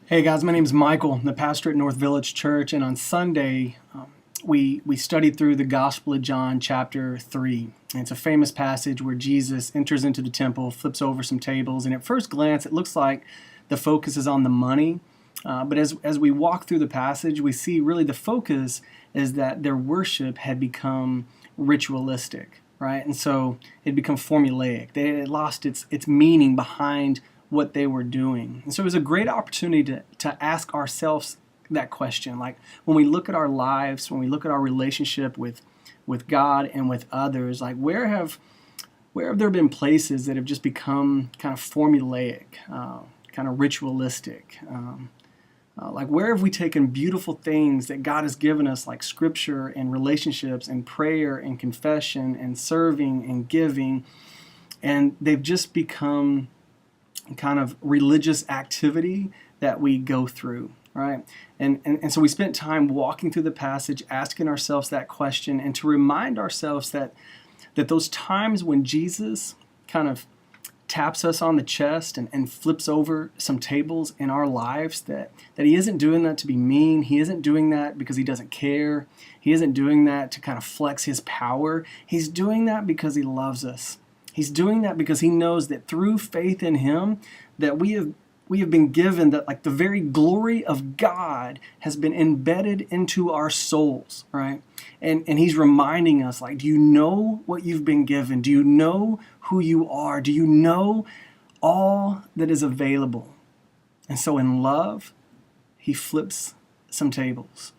Hey guys, my name is Michael. I'm the pastor at North Village Church, and on Sunday we studied through the Gospel of John, chapter 3. And it's a famous passage where Jesus enters into the temple, flips over some tables, and at first glance it looks like the focus is on the money. But as we walk through the passage, we see really the focus is that their worship had become ritualistic, right? And so it had become formulaic. They had lost its meaning behind what they were doing. And so it was a great opportunity to ask ourselves that question. Like when we look at our lives, when we look at our relationship with God and with others, like where have there been places that have just become kind of formulaic, kind of ritualistic? Like where have we taken beautiful things that God has given us, like scripture and relationships and prayer and confession and serving and giving, and they've just become kind of religious activity that we go through, right? And so we spent time walking through the passage, asking ourselves that question, and to remind ourselves that those times when Jesus kind of taps us on the chest and flips over some tables in our lives, that he isn't doing that to be mean. He isn't doing that because he doesn't care. He isn't doing that to kind of flex his power. He's doing that because he loves us. He's doing that because he knows that through faith in him that we have been given that, like, the very glory of God has been embedded into our souls, right? And he's reminding us, like, do you know what you've been given? Do you know who you are? Do you know all that is available? And so in love, he flips some tables.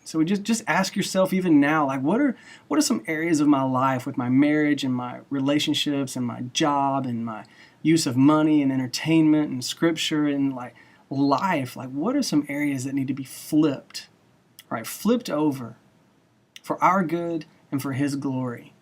So we just ask yourself even now, like, what are some areas of my life with my marriage and my relationships and my job and my use of money and entertainment and scripture and like life, like what are some areas that need to be flipped, right? Flipped over for our good and for his glory.